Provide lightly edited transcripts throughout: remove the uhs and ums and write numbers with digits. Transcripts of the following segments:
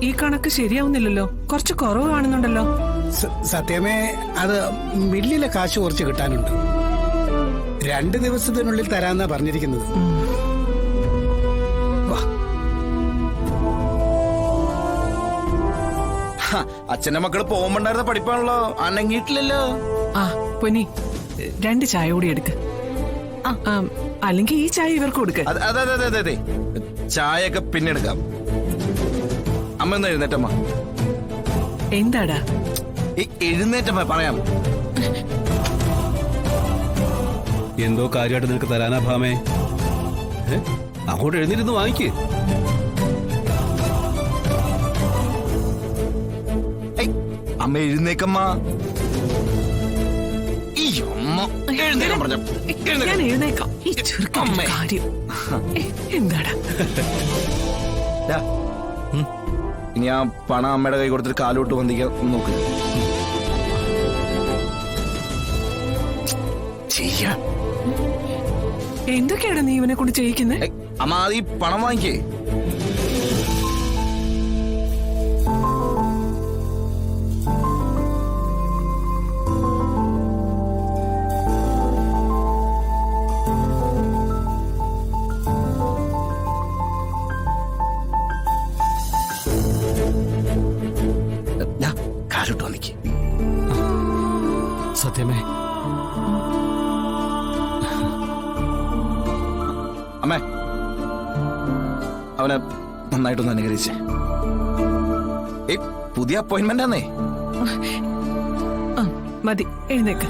ഈ കണക്ക് ശരിയാവുന്നില്ലല്ലോ, കുറച്ച് കുറവ് കാണുന്നുണ്ടല്ലോ. സത്യമേ, അത് മില്ലിലെ കാശ് കുറച്ച് കിട്ടാനുണ്ട്. 2 ദിവസത്തിനുള്ളിൽ തരാന്നാ പറഞ്ഞിരിക്കുന്നത്. അച്ഛന്റെ മക്കള് പോകുമ്പോണ്ടായിരുന്ന പഠിപ്പാണല്ലോ, അനങ്ങിയിട്ടില്ലല്ലോ. ആ പൊന്നി, 2 ചായ കൂടി എടുക്ക്. അല്ലെങ്കിൽ ഈ ചായ ഇവർക്ക് കൊടുക്ക. അതെ, ചായയൊക്കെ പിന്നെ എടുക്കാം. അമ്മ ഒന്ന് എഴുന്നേറ്റമ്മ. എന്താടാ? എഴുന്നേറ്റമ്മ, പറയാം. എന്തോ കാര്യമായിട്ട് നിനക്ക് തരാനാ ഭാമേ? അങ്ങോട്ട് എഴുന്നേറ്റ് വാങ്ങിക്ക്. അമ്മ എഴുന്നേക്കമ്മ. ഞാൻ എഴുന്നേക്കാം. ഈ ചെറുക്കന്റെ കാര്യം എന്താടാ? ഇനി ആ പണം അമ്മയുടെ കൈ കൊടുത്തിട്ട് കാലോട്ട് വന്നിക്കാൻ നോക്ക്. എന്തൊക്കെയാണ് നീ ഇവനെ കൊണ്ട് ചെയ്യിക്കുന്നത്? അമ്മ അത് ഈ പണം വാങ്ങിക്കേ. കാലോട്ട് വന്നിക്ക്. സത്യമേ, അമ്മേ, അവനെ നന്നായിട്ടൊന്ന് അനുകരിച്ചേ. പുതിയ അപ്പോയിന്റ്മെന്റ് ആന്നേ. മതി, എഴുന്നേക്ക്.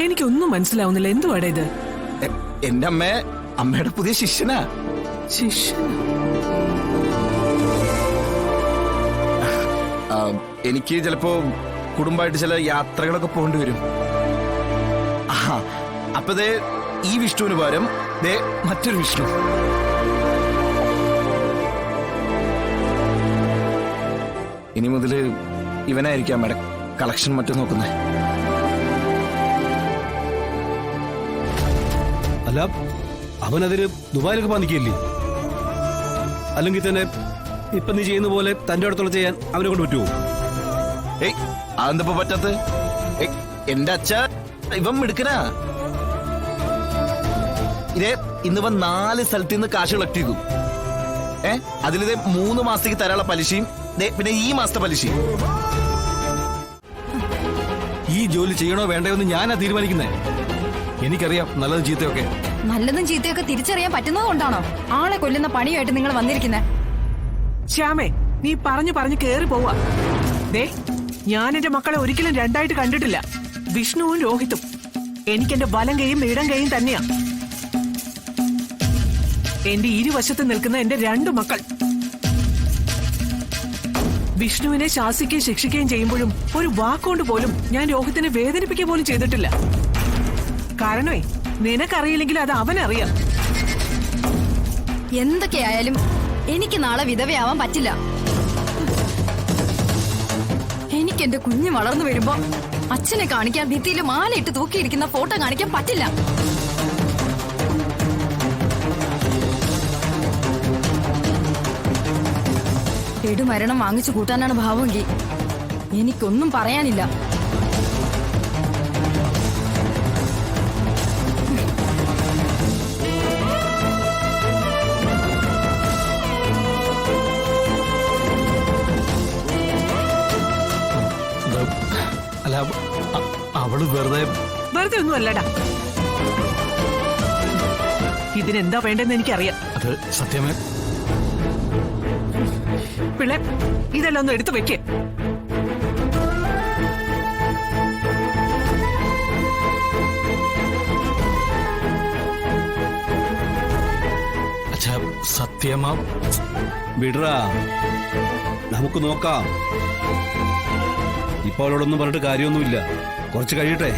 എനിക്കൊന്നും മനസ്സിലാവുന്നില്ല, എന്തുവാടേ ഇത്? എന്റെ അമ്മയുടെ പുതിയ ശിഷ്യനാ. ശിഷ്യൻ? എനിക്ക് ചിലപ്പോ കുടുംബമായിട്ട് ചില യാത്രകളൊക്കെ പോകേണ്ടി വരും. അപ്പൊ ദേ ഈ വിഷ്ണുവിന് പകരം ദേ മറ്റൊരു വിഷ്ണു. ഇനി മുതല് ഇവനായിരിക്കും അമ്മയുടെ കളക്ഷൻ മറ്റും നോക്കുന്നത്. അല്ല, അവനതിന് ദുബായിലൊക്കെ വന്നിക്കല്ലേ? അല്ലെങ്കിൽ തന്നെ ഇപ്പൊ നീ ചെയ്യുന്ന പോലെ തന്റെ അടുത്തോളം ചെയ്യാൻ അവനെ കൊണ്ട് പറ്റുമോ? അതെന്തപ്പോ പറ്റാത്ത? എന്റെ അച്ഛ ഇവൻ മിടുക്കനാ. ഇന്നിവൻ 4 സ്ഥലത്ത് നിന്ന് കാശ് കളക്ട് ചെയ്തു. അതിലിതേ 3 മാസത്തേക്ക് തരാനുള്ള പലിശയും പിന്നെ ഈ മാസത്തെ പലിശയും. ഈ ജോലി ചെയ്യണോ വേണ്ടയോ എന്ന് ഞാനാ തീരുമാനിക്കുന്നേ. എനിക്കറിയാം നല്ലതും ചീത്തയൊക്കെ. നല്ലതും ചീത്തയൊക്കെ തിരിച്ചറിയാൻ പറ്റുന്നത് കൊണ്ടാണോ ആളെ കൊല്ലുന്ന പണിയായിട്ട് നിങ്ങൾ വന്നിരിക്കുന്നത്? ശ്യാമേ, നീ പറഞ്ഞു കേറി പോവാ. ദേ, ഞാൻ എന്റെ മക്കളെ ഒരിക്കലും രണ്ടായിട്ട് കണ്ടിട്ടില്ല. വിഷ്ണുവും രോഹിത്തും എനിക്കെന്റെ വലം കൈയും ഇടം കൈയും തന്നെയാ. എന്റെ ഇരുവശത്ത് നിൽക്കുന്ന എന്റെ 2 മക്കൾ. വിഷ്ണുവിനെ ശാസിക്കുകയും ശിക്ഷിക്കുകയും ചെയ്യുമ്പോഴും ഒരു വാക്കുകൊണ്ട് പോലും ഞാൻ രോഹിത്തിനെ വേദനിപ്പിക്കുക പോലും ചെയ്തിട്ടില്ല. കാരണമേ, നിനക്കറിയില്ലെങ്കിൽ അത് അവനറിയാം. എന്തൊക്കെയായാലും എനിക്ക് നാളെ വിധവയാവാൻ പറ്റില്ല. എനിക്ക് എന്റെ കുഞ്ഞ് വളർന്നു വരുമ്പോ അച്ഛനെ കാണിക്കാൻ ഭിത്തിയിൽ മാലയിട്ട് തൂക്കിയിരിക്കുന്ന ഫോട്ടോ കാണിക്കാൻ പറ്റില്ല. എടുമരണം വാങ്ങിച്ചു കൂട്ടാനാണ് ഭാവമെങ്കിൽ എനിക്കൊന്നും പറയാനില്ല. അല്ല, അവള് വെറുതെ ഒന്നും അല്ലടാ. ഇതിനെന്താ വേണ്ടെന്ന് എനിക്കറിയാം. അത് സത്യമേ. പിള്ളേ, ഇതെല്ലാം ഒന്ന് എടുത്തു വെക്കേ. അച്ഛാ, സത്യമാ വിടറാ, നമുക്ക് നോക്കാം. ഇപ്പൊ അവളോടൊന്നും പറഞ്ഞിട്ട് കാര്യമൊന്നുമില്ല. കുറച്ച് കഴിയട്ടെ.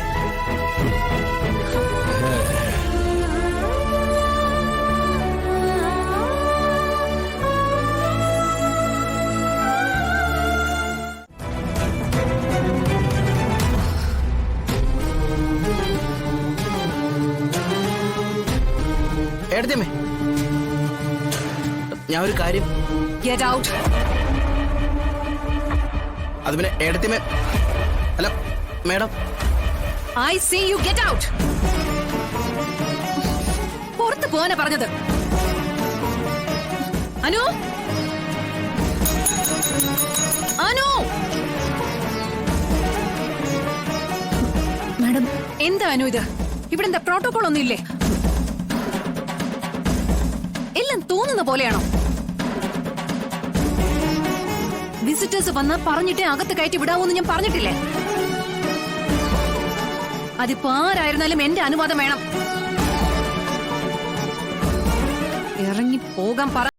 എടുത്തമ്മേ, ഞാൻ ഒരു കാര്യം ഗെറ്റ് ഔട്ട്. അത് പിന്നെ ഏടത്തിമേ അല്ല madam. I say you get out. പുറത്ത് പോകാനാ പറഞ്ഞത്. അനു, അനു. മാഡം, എന്താ അനു ഇത്? ഇവിടെ എന്താ പ്രോട്ടോകോൾ ഒന്നും ഇല്ലേ? എല്ലാം തോന്നുന്ന പോലെയാണോ? വിസിറ്റേഴ്സ് വന്നാ പറഞ്ഞിട്ടേ അകത്ത് കയറ്റി വിടാവൂന്ന് ഞാൻ പറഞ്ഞിട്ടില്ലേ? അതിപ്പോ ആരായിരുന്നാലും എന്റെ അനുവാദം വേണം. ഇറങ്ങി പോകാൻ പറ.